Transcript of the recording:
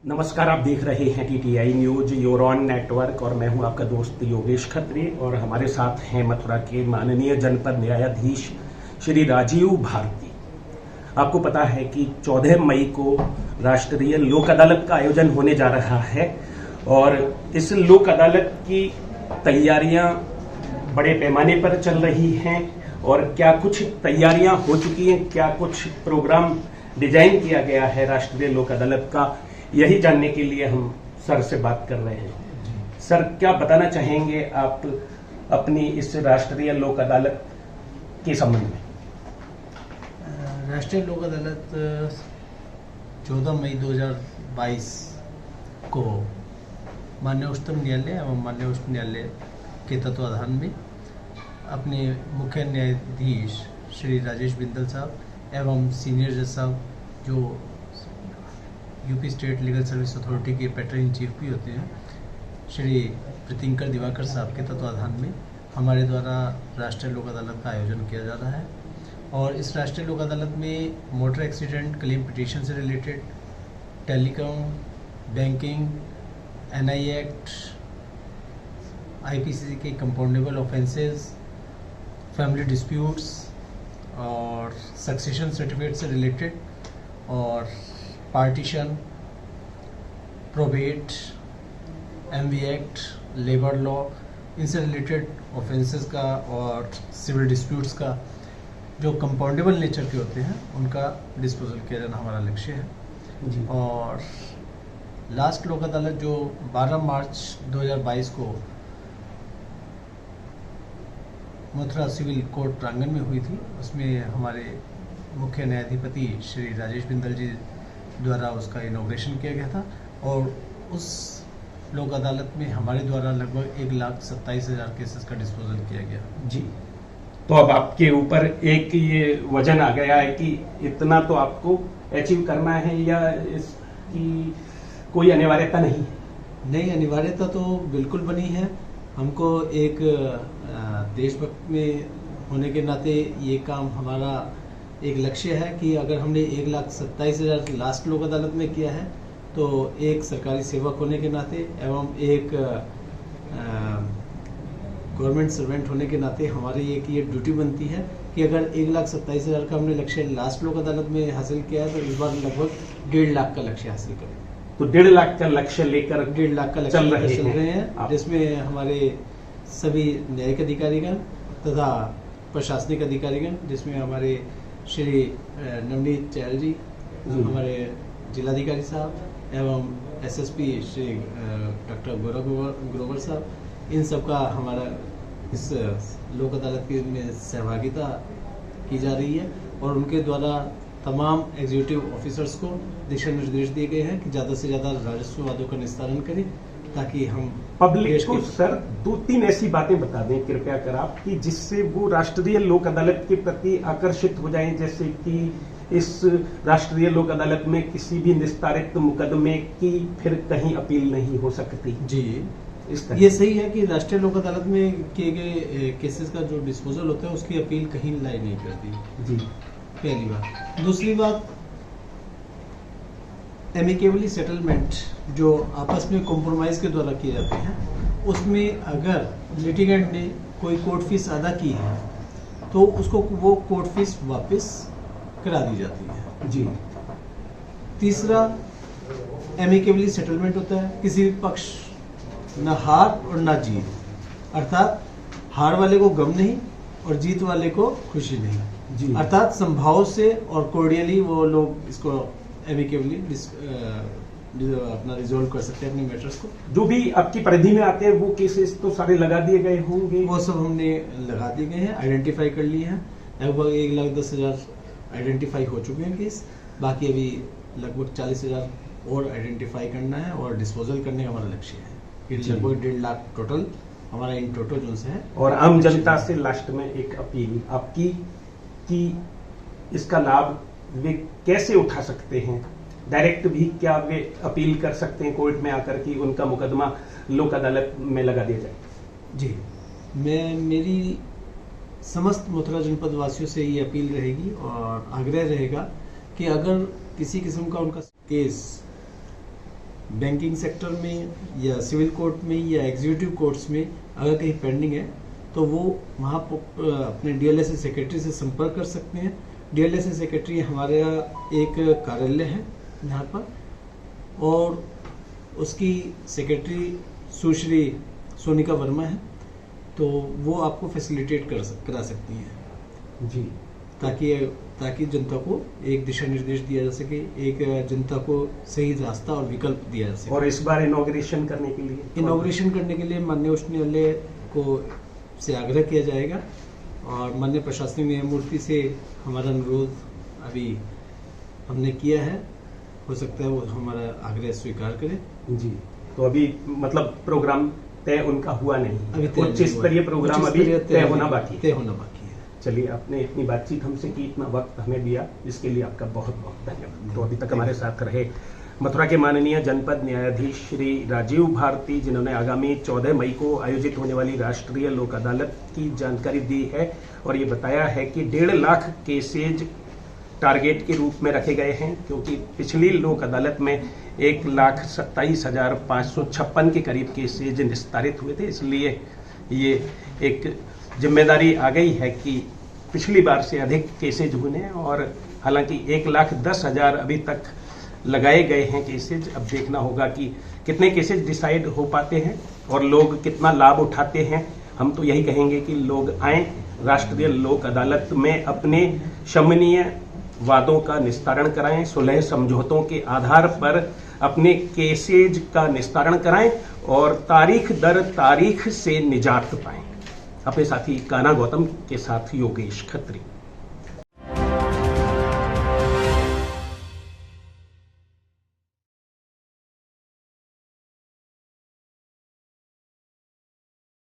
नमस्कार, आप देख रहे हैं टीटीआई न्यूज यूरोन नेटवर्क और मैं हूं आपका दोस्त योगेश खत्री और हमारे साथ हैं मथुरा के माननीय जनपद न्यायाधीश श्री राजीव भारती। आपको पता है कि 14 मई को राष्ट्रीय लोक अदालत का आयोजन होने जा रहा है और इस लोक अदालत की तैयारियां बड़े पैमाने पर चल रही हैं और क्या कुछ तैयारियां हो चुकी हैं, क्या कुछ प्रोग्राम डिजाइन किया गया है राष्ट्रीय लोक अदालत का, यही जानने के लिए हम सर से बात कर रहे हैं। सर, क्या बताना चाहेंगे आप अपनी इस राष्ट्रीय लोक अदालत के संबंध में? राष्ट्रीय लोक अदालत 14 मई 2022 को माननीय उच्चतम न्यायालय एवं माननीय उच्च न्यायालय के तत्वाधान में अपने मुख्य न्यायाधीश श्री राजेश बिंदल साहब एवं सीनियर जज साहब जो UP state legal service authority के पैटर्न इन चीफ भी होते हैं, श्री प्रीतिंकर दिवाकर साहब के तत्वाधान में हमारे द्वारा राष्ट्रीय लोक अदालत का आयोजन किया जा रहा है। और इस राष्ट्रीय लोक अदालत में मोटर एक्सीडेंट क्लेम पिटीशन से related, telecom, banking, NI Act, IPC के कंपाउंडेबल ऑफेंसेस, फैमिली डिस्प्यूट्स और सक्सेशन सर्टिफिकेट से रिलेटेड और partition, probate, MV Act, labour law, इनसे रिलेटेड ऑफेंसेस का और सिविल डिस्प्यूट्स का जो कंपाउंडेबल नेचर के होते हैं उनका डिस्पोजल किया जाना हमारा लक्ष्य है जी। और लास्ट लोक अदालत जो 12 मार्च 2022 को मथुरा सिविल कोर्ट प्रांगण में हुई थी, उसमें हमारे मुख्य न्यायाधिपति श्री राजेश बिंदल जी द्वारा उसका इनॉग्रेशन किया गया था और उस लोक अदालत में हमारे द्वारा लगभग 1,27,000 केसेस का डिस्पोजल किया गया जी। तो अब आपके ऊपर एक ये वजन आ गया है कि इतना तो आपको अचीव करना है या इसकी कोई अनिवार्यता नहीं? नहीं, अनिवार्यता तो बिल्कुल बनी है। हमको एक देशभक्त में होने के नाते ये काम हमारा एक लक्ष्य है कि अगर हमने 1,27,000 लास्ट लोक अदालत में किया है तो एक सरकारी सेवक होने के नाते एवं एक गवर्नमेंट सर्वेंट होने के नाते हमारी एक ये ड्यूटी बनती है कि अगर 1,27,000 का हमने लक्ष्य लास्ट लोक अदालत में हासिल किया है तो इस बार लगभग 1.5 लाख का लक्ष्य हासिल करें। तो 1.5 लाख का लक्ष्य लेकर 1.5 लाख का लक्ष्य चल रहे हैं, जिसमें हमारे सभी न्यायिक अधिकारीगण तथा प्रशासनिक अधिकारीगण, जिसमें हमारे श्री नवनीत चहल जी, हमारे जिलाधिकारी साहब एवं एसएसपी श्री डॉक्टर गौरव ग्रोवर साहब, इन सब का हमारा इस लोक अदालत में सहभागिता की जा रही है और उनके द्वारा तमाम एग्जीक्यूटिव ऑफिसर्स को दिशा निर्देश दिए गए हैं कि ज़्यादा से ज़्यादा राजस्व वादों का निस्तारण करें ताकि हम पब्लिक को सर 2-3 ऐसी बातें बता दें कृपया कर आप कि जिससे वो राष्ट्रीय लोक अदालत के प्रति आकर्षित हो जाएं, जैसे कि इस राष्ट्रीय लोक अदालत में किसी भी निस्तारित मुकदमे की फिर कहीं अपील नहीं हो सकती जी। ये सही है कि राष्ट्रीय लोक अदालत में किए गए केसेस का जो डिस्पोजल होता है उसकी अपील कहीं लाई नहीं करती जी, पहली बात। दूसरी बात, एमिकेबली सेटलमेंट जो आपस में कॉम्प्रोमाइज के द्वारा किए जाते हैं, उसमें अगर लिटिगेंट ने कोई कोर्ट फीस अदा की है तो उसको वो कोर्ट फीस वापस करा दी जाती है जी। तीसरा, एमिकेबली सेटलमेंट होता है किसी भी पक्ष न हार और न जीत, अर्थात हार वाले को गम नहीं और जीत वाले को खुशी नहीं जी। अर्थात संभाव से और कोर्डियली वो लोग इसको एमिकेबली अपना रिजोल्व कर सकते हैं अपने मैटर्स को। जो भी आपकी परिधि में आते हैं वो केसेस तो सारे लगा दिए गए होंगे? वो सब हमने लगा दिए गए हैं, आइडेंटिफाई कर लिए हैं। लगभग 1,10,000 आइडेंटिफाई हो चुके हैं केस, बाकी अभी लगभग 40,000 और आइडेंटिफाई करना है और डिस्पोजल करने का हमारा लक्ष्य है। लगभग 1.5 लाख टोटल हमारा इन टोटल जो है। और आम जनता से लास्ट में एक अपील आपकी कि इसका लाभ वे कैसे उठा सकते हैं? डायरेक्ट भी क्या वे अपील कर सकते हैं कोर्ट में आकर कि उनका मुकदमा लोक अदालत में लगा दिया जाए? जी, मेरी समस्त मथुरा जनपद वासियों से ये अपील रहेगी और आग्रह रहेगा कि अगर किसी किस्म का उनका केस बैंकिंग सेक्टर में या सिविल कोर्ट में या एग्जीक्यूटिव कोर्ट्स में अगर कहीं पेंडिंग है तो वो वहाँ अपने डीएलएसए सेक्रेटरी से संपर्क कर सकते हैं। डीएलएसए सेक्रेटरी हमारा एक कार्यालय है यहाँ पर, और उसकी सेक्रेटरी सुश्री सोनिका वर्मा है, तो वो आपको फैसिलिटेट करा सकती हैं जी, ताकि जनता को एक दिशा निर्देश दिया जा सके, एक जनता को सही रास्ता और विकल्प दिया जा सके। और इस बार इनॉग्रेशन करने के लिए माननीय उच्च न्यायालय को से आग्रह किया जाएगा, और माननीय प्रशासनिक न्यायमूर्ति से हमारा अनुरोध अभी हमने किया है। हो सकता है वो हमारा आग्रह स्वीकार करें। जी, तो अभी मतलब प्रोग्राम तय उनका हुआ नहीं, अभी उच्च स्तरीय प्रोग्राम अभी तय होना बाकी है। चलिए, आपने इतनी बातचीत हमसे की, इतना वक्त हमें दिया, इसके लिए आपका बहुत बहुत धन्यवाद। तो अभी तक हमारे साथ रहे मथुरा के माननीय जनपद न्यायाधीश श्री राजीव भारती, जिन्होंने आगामी 14 मई को आयोजित होने वाली राष्ट्रीय लोक अदालत की जानकारी दी है और ये बताया है कि 1.5 लाख केसेज टारगेट के रूप में रखे गए हैं, क्योंकि पिछली लोक अदालत में 1,27,556 के करीब केसेज निस्तारित हुए थे। इसलिए ये एक जिम्मेदारी आ गई है कि पिछली बार से अधिक केसेज हुए हैं, और हालांकि 1,10,000 अभी तक लगाए गए हैं केसेज। अब देखना होगा कि कितने केसेज डिसाइड हो पाते हैं और लोग कितना लाभ उठाते हैं। हम तो यही कहेंगे कि लोग आएं, राष्ट्रीय लोक अदालत में अपने शमनीय वादों का निस्तारण कराएं, सुलह समझौतों के आधार पर अपने केसेज का निस्तारण कराएं और तारीख दर तारीख से निजात पाएं। अपने साथी कान्हा गौतम के साथ योगेश खत्री।